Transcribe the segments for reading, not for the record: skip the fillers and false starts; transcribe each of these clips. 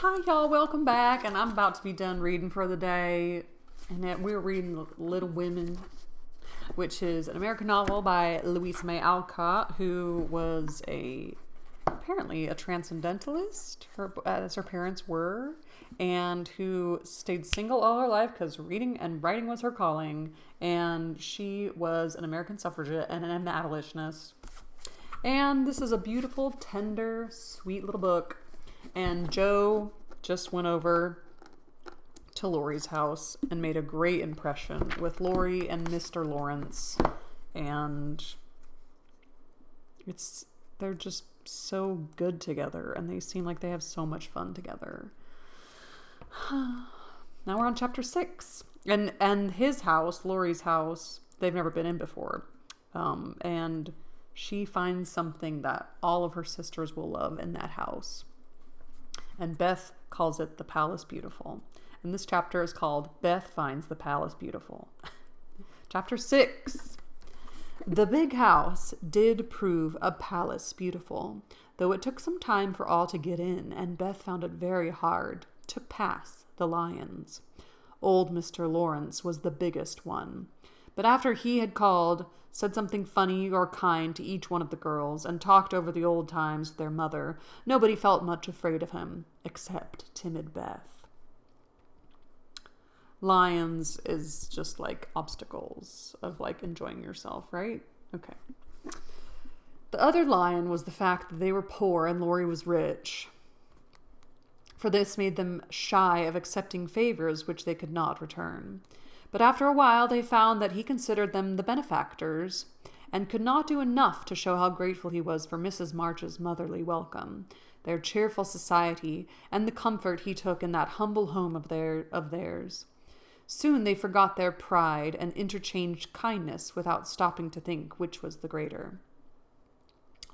Hi y'all, welcome back. And I'm about to be done reading for the day. And we're reading Little Women, which is an American novel by Louisa Alcott, who was apparently a transcendentalist, as her parents were, and who stayed single all her life because reading and writing was her calling. And she was an American suffragette and an abolitionist. And this is a beautiful, tender, sweet little book. And Joe just went over to Laurie's house and made a great impression with Laurie and Mr. Lawrence. And they're just so good together, and they seem like they have so much fun together. Now we're on chapter 6. And his house, Laurie's house, they've never been in before. And she finds something that all of her sisters will love in that house. And Beth calls it the Palace Beautiful. And this chapter is called Beth Finds the Palace Beautiful. Chapter 6. The big house did prove a palace beautiful, though it took some time for all to get in, and Beth found it very hard to pass the lions. Old Mr. Lawrence was the biggest one. But after he had called, said something funny or kind to each one of the girls, and talked over the old times with their mother, nobody felt much afraid of him, except timid Beth. Lions is just like obstacles of like enjoying yourself, right? Okay. The other lion was the fact that they were poor and Laurie was rich. For this made them shy of accepting favors which they could not return. But after a while they found that he considered them the benefactors, and could not do enough to show how grateful he was for Mrs. March's motherly welcome, their cheerful society, and the comfort he took in that humble home of theirs. Soon they forgot their pride and interchanged kindness without stopping to think which was the greater.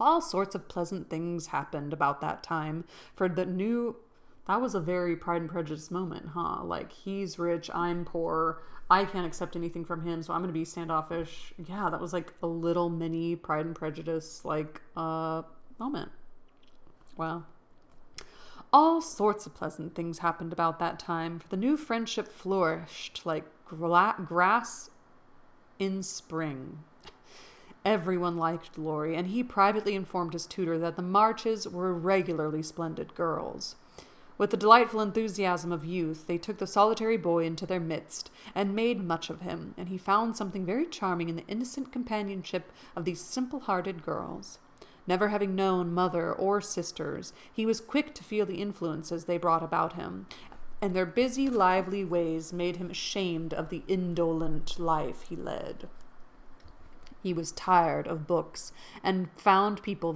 All sorts of pleasant things happened about that time, for that was a very Pride and Prejudice moment, huh? Like, he's rich, I'm poor, I can't accept anything from him, so I'm going to be standoffish. Yeah, that was like a little mini Pride and Prejudice, moment. Wow. All sorts of pleasant things happened about that time, for the new friendship flourished like grass in spring. Everyone liked Laurie, and he privately informed his tutor that the Marches were regularly splendid girls. With the delightful enthusiasm of youth, they took the solitary boy into their midst and made much of him, and he found something very charming in the innocent companionship of these simple-hearted girls. Never having known mother or sisters, he was quick to feel the influences they brought about him, and their busy, lively ways made him ashamed of the indolent life he led. He was tired of books, and found people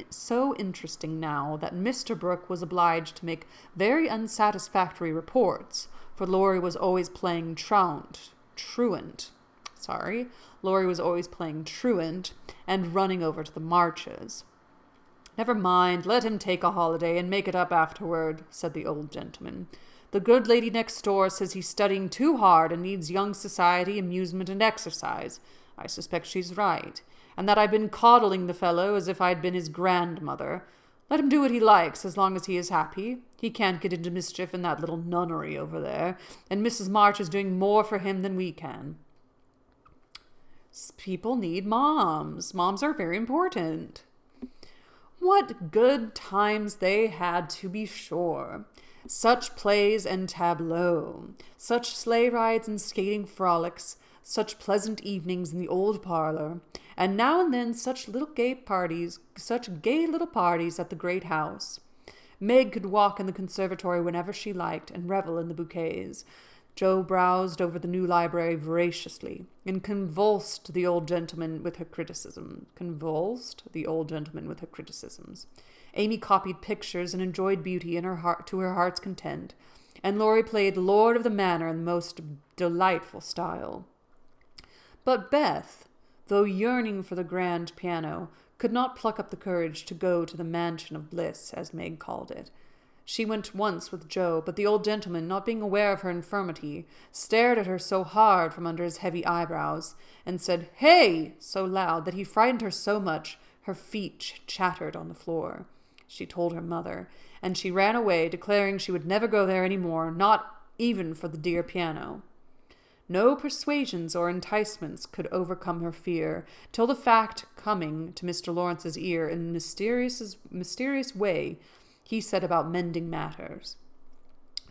so interesting now that Mr. Brooke was obliged to make very unsatisfactory reports, for Laurie was always playing truant, and running over to the Marches. "Never mind, let him take a holiday and make it up afterward," said the old gentleman. "The good lady next door says he's studying too hard and needs young society, amusement, and exercise. I suspect she's right, and that I've been coddling the fellow as if I'd been his grandmother. Let him do what he likes, as long as he is happy. He can't get into mischief in that little nunnery over there, and Mrs. March is doing more for him than we can." People need moms. Moms are very important. What good times they had, to be sure. Such plays and tableaux, such sleigh rides and skating frolics, such pleasant evenings in the old parlor, and now and then such gay little parties at the great house. Meg could walk in the conservatory whenever she liked and revel in the bouquets. Joe browsed over the new library voraciously and convulsed the old gentleman with her criticisms. Amy copied pictures and enjoyed beauty to her heart's content, and Laurie played Lord of the Manor in the most delightful style. But Beth, though yearning for the grand piano, could not pluck up the courage to go to the mansion of bliss, as Meg called it. She went once with Joe, but the old gentleman, not being aware of her infirmity, stared at her so hard from under his heavy eyebrows, and said, "Hey!" so loud that he frightened her so much her feet chattered on the floor. She told her mother, and she ran away, declaring she would never go there any more, not even for the dear piano. No persuasions or enticements could overcome her fear, till the fact coming to Mr. Lawrence's ear in a mysterious way, he set about mending matters.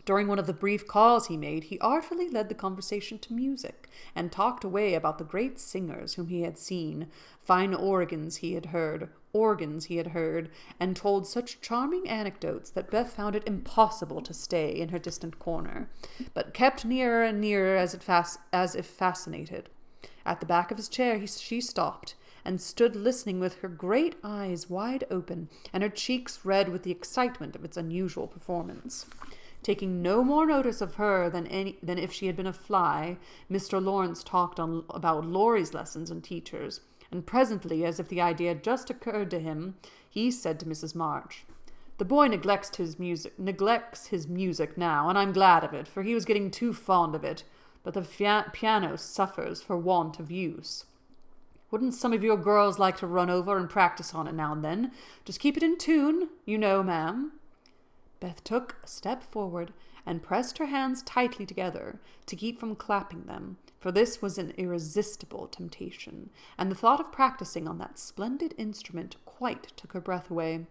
During one of the brief calls he made, he artfully led the conversation to music, and talked away about the great singers whom he had seen, fine organs he had heard, and told such charming anecdotes that Beth found it impossible to stay in her distant corner, but kept nearer and nearer as if fascinated. At the back of his chair she stopped, and stood listening with her great eyes wide open, and her cheeks red with the excitement of its unusual performance. Taking no more notice of her than if she had been a fly, Mr. Lawrence talked about Laurie's lessons and teachers, and presently, as if the idea had just occurred to him, he said to Mrs. March, "The boy neglects his music now, and I'm glad of it, for he was getting too fond of it, but the piano suffers for want of use. Wouldn't some of your girls like to run over and practice on it now and then? Just keep it in tune, you know, ma'am." Beth took a step forward and pressed her hands tightly together to keep from clapping them, for this was an irresistible temptation, and the thought of practicing on that splendid instrument quite took her breath away.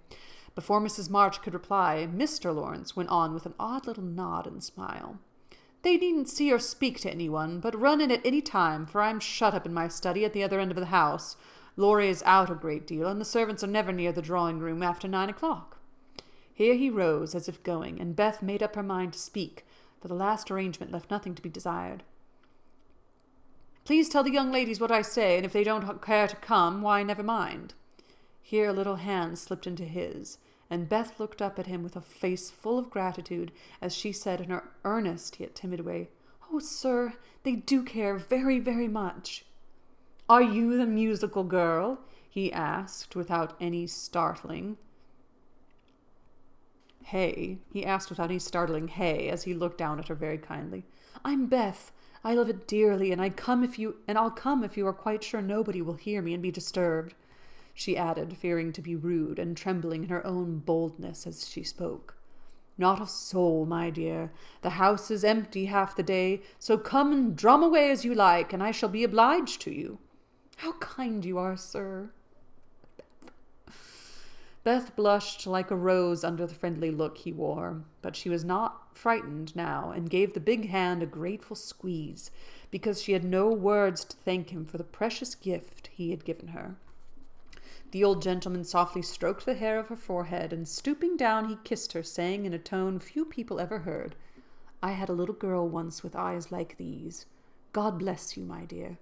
Before Mrs. March could reply, Mr. Lawrence went on with an odd little nod and smile. "They needn't see or speak to anyone, but run in at any time, for I'm shut up in my study at the other end of the house. Laurie is out a great deal, and the servants are never near the drawing-room after 9 o'clock. Here he rose, as if going, and Beth made up her mind to speak, for the last arrangement left nothing to be desired. "Please tell the young ladies what I say, and if they don't care to come, why, never mind." Here a little hand slipped into his, and Beth looked up at him with a face full of gratitude, as she said in her earnest yet timid way, "Oh, sir, they do care very, very much." "Are you the musical girl?" he asked without any startling hey, as he looked down at her very kindly. "I'm Beth. I love it dearly, and I'll come if you are quite sure nobody will hear me and be disturbed," she added, fearing to be rude, and trembling in her own boldness as she spoke. "Not a soul, my dear. The house is empty half the day, so come and drum away as you like, and I shall be obliged to you." "How kind you are, sir." Beth blushed like a rose under the friendly look he wore, but she was not frightened now, and gave the big hand a grateful squeeze, because she had no words to thank him for the precious gift he had given her. The old gentleman softly stroked the hair of her forehead, and stooping down he kissed her, saying in a tone few people ever heard, "I had a little girl once with eyes like these. God bless you, my dear.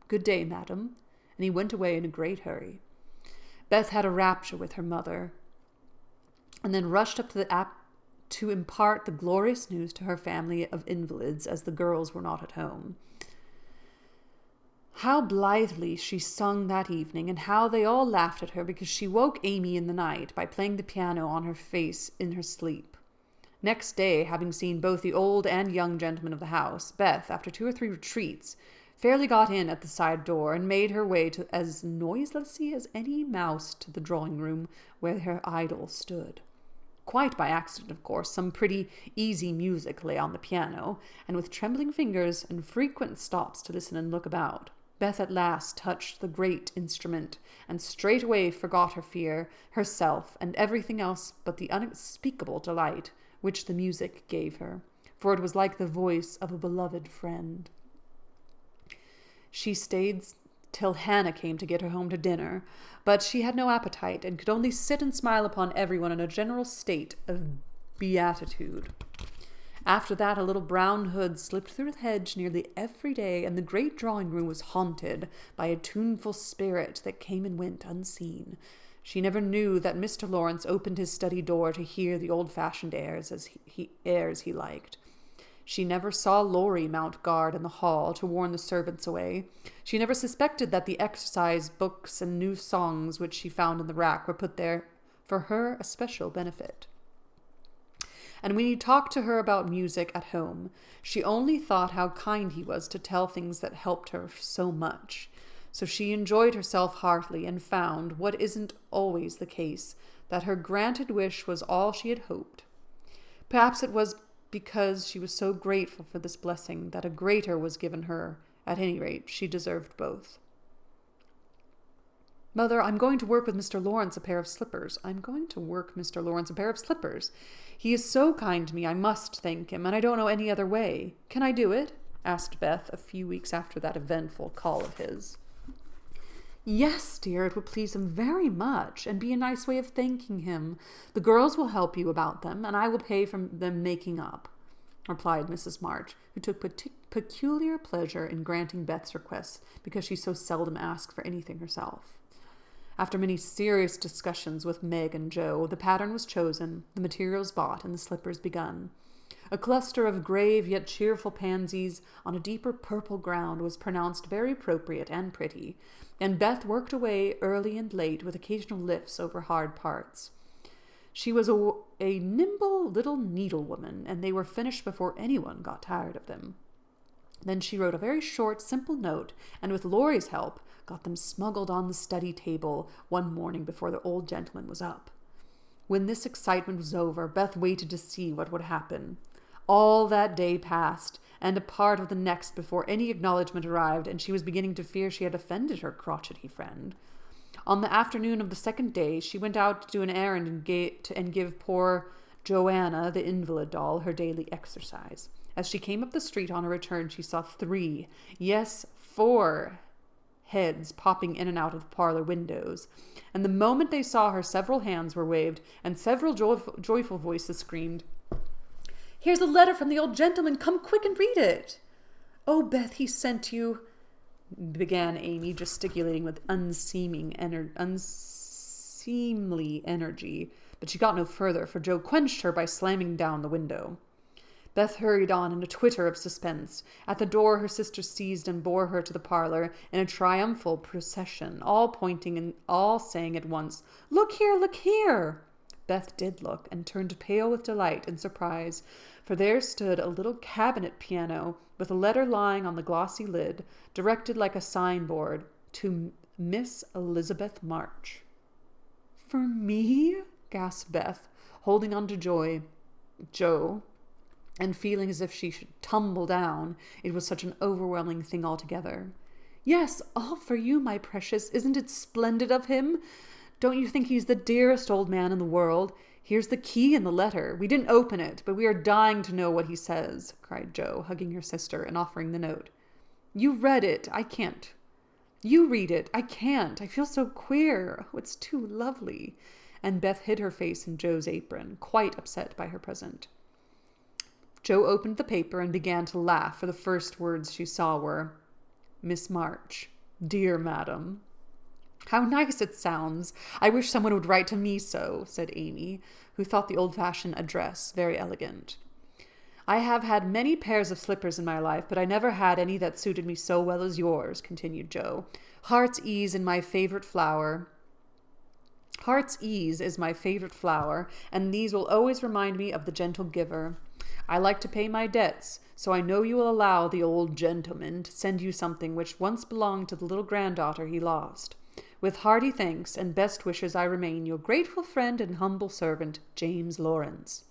Good day, madam," and he went away in a great hurry. Beth had a rapture with her mother, and then rushed up to impart the glorious news to her family of invalids, as the girls were not at home. How blithely she sung that evening, and how they all laughed at her because she woke Amy in the night by playing the piano on her face in her sleep. Next day, having seen both the old and young gentlemen of the house, Beth, after 2 or 3 retreats, fairly got in at the side door, and made her way as noiselessly as any mouse to the drawing-room where her idol stood. Quite by accident, of course, some pretty easy music lay on the piano, and with trembling fingers and frequent stops to listen and look about, Beth at last touched the great instrument, and straightway forgot her fear, herself, and everything else but the unspeakable delight which the music gave her, for it was like the voice of a beloved friend. She stayed till Hannah came to get her home to dinner, but she had no appetite, and could only sit and smile upon everyone in a general state of beatitude. After that, a little brown hood slipped through the hedge nearly every day, and the great drawing-room was haunted by a tuneful spirit that came and went unseen. She never knew that Mr. Lawrence opened his study door to hear the old-fashioned airs he liked. She never saw Laurie mount guard in the hall to warn the servants away. She never suspected that the exercise books and new songs which she found in the rack were put there for her especial benefit. And when he talked to her about music at home, she only thought how kind he was to tell things that helped her so much. So she enjoyed herself heartily, and found, what isn't always the case, that her granted wish was all she had hoped. Perhaps it was because she was so grateful for this blessing that a greater was given her. At any rate, she deserved both. Mother, I'm going to work with Mr. Lawrence a pair of slippers. He is so kind to me, I must thank him, and I don't know any other way. Can I do it? Asked Beth a few weeks after that eventful call of his. Yes, dear, it would please him very much, and be a nice way of thanking him. The girls will help you about them, and I will pay for them making up, replied Mrs. March, who took peculiar pleasure in granting Beth's requests because she so seldom asked for anything herself. After many serious discussions with Meg and Joe, the pattern was chosen, the materials bought, and the slippers begun. A cluster of grave yet cheerful pansies on a deeper purple ground was pronounced very appropriate and pretty, and Beth worked away early and late with occasional lifts over hard parts. She was a nimble little needlewoman, and they were finished before anyone got tired of them. Then she wrote a very short, simple note, and with Laurie's help, got them smuggled on the study table one morning before the old gentleman was up. When this excitement was over, Beth waited to see what would happen. All that day passed, and a part of the next before any acknowledgment arrived, and she was beginning to fear she had offended her crotchety friend. On the afternoon of the second day, she went out to do an errand and give poor Joanna, the invalid doll, her daily exercise. As she came up the street on her return, she saw 4 heads popping in and out of the parlor windows, and the moment they saw her, several hands were waved, and several joyful voices screamed, "Here's a letter from the old gentleman. Come quick and read it." "Oh, Beth, he sent you," began Amy, gesticulating with unseemly energy, but she got no further, for Joe quenched her by slamming down the window. Beth hurried on in a twitter of suspense. At the door, her sister seized and bore her to the parlor in a triumphal procession, all pointing and all saying at once, "Look here, look here!" Beth did look, and turned pale with delight and surprise, for there stood a little cabinet piano with a letter lying on the glossy lid, directed like a signboard, to Miss Elizabeth March. "For me?" gasped Beth, holding on to Joe, and feeling as if she should tumble down. It was such an overwhelming thing altogether. "Yes, all for you, my precious. Isn't it splendid of him? Don't you think he's the dearest old man in the world? Here's the key in the letter. We didn't open it, but we are dying to know what he says," cried Joe, hugging her sister and offering the note. "You read it. I can't. You read it. I can't. I feel so queer. Oh, it's too lovely." And Beth hid her face in Joe's apron, quite upset by her present. Joe opened the paper and began to laugh, for the first words she saw were, "Miss March, dear madam." "How nice it sounds. I wish someone would write to me so," said Amy, who thought the old-fashioned address very elegant. "I have had many pairs of slippers in my life, but I never had any that suited me so well as yours," continued Joe. Heart's ease is my favorite flower, and these will always remind me of the gentle giver. I like to pay my debts, so I know you will allow the old gentleman to send you something which once belonged to the little granddaughter he lost. With hearty thanks and best wishes, I remain your grateful friend and humble servant, James Lawrence.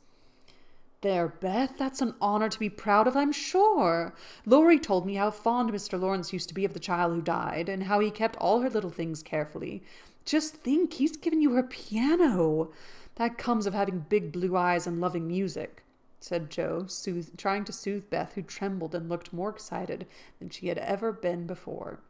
There, Beth, that's an honor to be proud of, I'm sure. Laurie told me how fond Mr. Lawrence used to be of the child who died, and how he kept all her little things carefully. Just think, he's given you her piano. That comes of having big blue eyes and loving music," said Joe, trying to soothe Beth, who trembled and looked more excited than she had ever been before.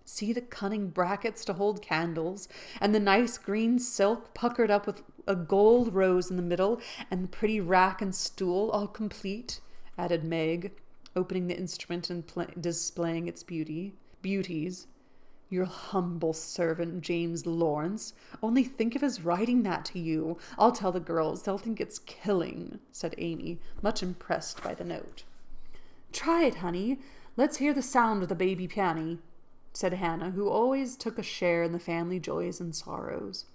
"See the cunning brackets to hold candles, and the nice green silk puckered up with a gold rose in the middle, and the pretty rack and stool all complete," added Meg, opening the instrument and displaying its beauties. "Your humble servant, James Lawrence. Only think of his writing that to you. I'll tell the girls. They'll think it's killing," said Amy, much impressed by the note. "Try it, honey. Let's hear the sound of the baby piano," said Hannah, who always took a share in the family joys and sorrows.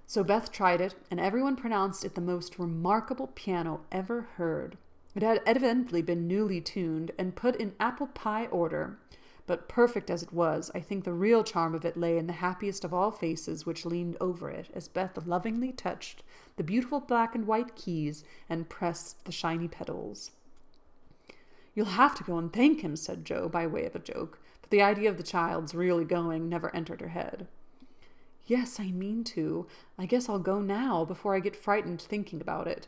So Beth tried it, and everyone pronounced it the most remarkable piano ever heard. It had evidently been newly tuned and put in apple pie order. But perfect as it was, I think the real charm of it lay in the happiest of all faces which leaned over it as Beth lovingly touched the beautiful black and white keys and pressed the shiny petals. "You'll have to go and thank him," said Jo by way of a joke, but the idea of the child's really going never entered her head. "Yes, I mean to. I guess I'll go now before I get frightened thinking about it."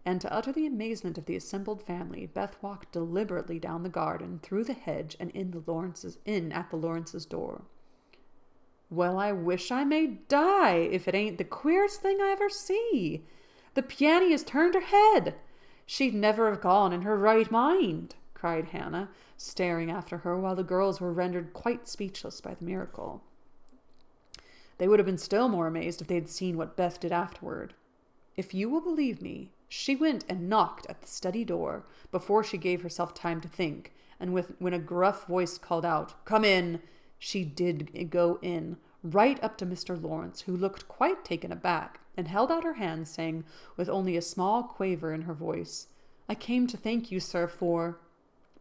And to utter the amazement of the assembled family, Beth walked deliberately down the garden, through the hedge, and in at the Lawrences' door. "Well, I wish I may die if it ain't the queerest thing I ever see. The piany has turned her head. She'd never have gone in her right mind," cried Hannah, staring after her, while the girls were rendered quite speechless by the miracle. They would have been still more amazed if they had seen what Beth did afterward. If you will believe me, she went and knocked at the study door before she gave herself time to think, and when a gruff voice called out, "Come in," she did go in, right up to Mr. Lawrence, who looked quite taken aback, and held out her hand, saying, with only a small quaver in her voice, "I came to thank you, sir, for—"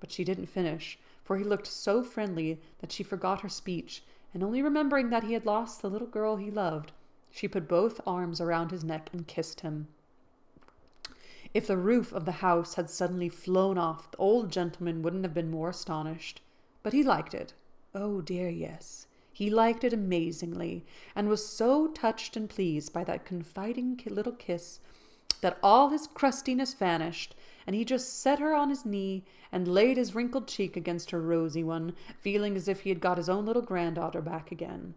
But she didn't finish, for he looked so friendly that she forgot her speech, and only remembering that he had lost the little girl he loved, she put both arms around his neck and kissed him. If the roof of the house had suddenly flown off, the old gentleman wouldn't have been more astonished. But he liked it. Oh dear, yes. He liked it amazingly, and was so touched and pleased by that confiding little kiss that all his crustiness vanished, and he just set her on his knee and laid his wrinkled cheek against her rosy one, feeling as if he had got his own little granddaughter back again.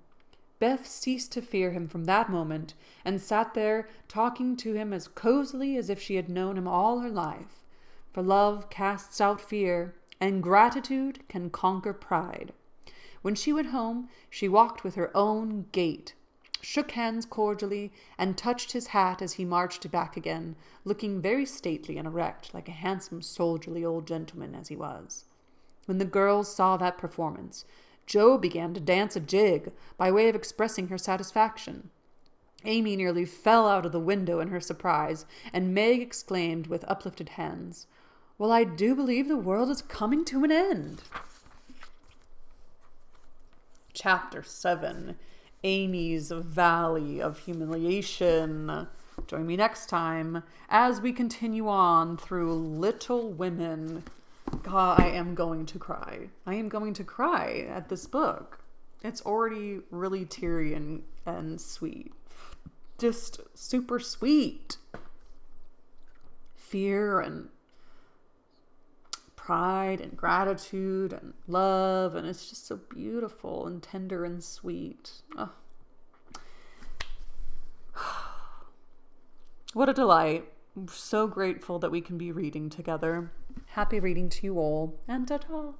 Beth ceased to fear him from that moment, and sat there talking to him as cozily as if she had known him all her life. For love casts out fear, and gratitude can conquer pride. When she went home, she walked with her own gait, shook hands cordially, and touched his hat as he marched back again, looking very stately and erect, like a handsome soldierly old gentleman as he was. When the girls saw that performance, Jo began to dance a jig, by way of expressing her satisfaction. Amy nearly fell out of the window in her surprise, and Meg exclaimed with uplifted hands, "Well, I do believe the world is coming to an end." Chapter 7. Amy's Valley of Humiliation. Join me next time as we continue on through Little Women. God, I am going to cry. I am going to cry at this book. It's already really teary and sweet. Just super sweet. Fear and pride and gratitude and love, and it's just so beautiful and tender and sweet. Oh. What a delight. I'm so grateful that we can be reading together. Happy reading to you all, and ta-ta.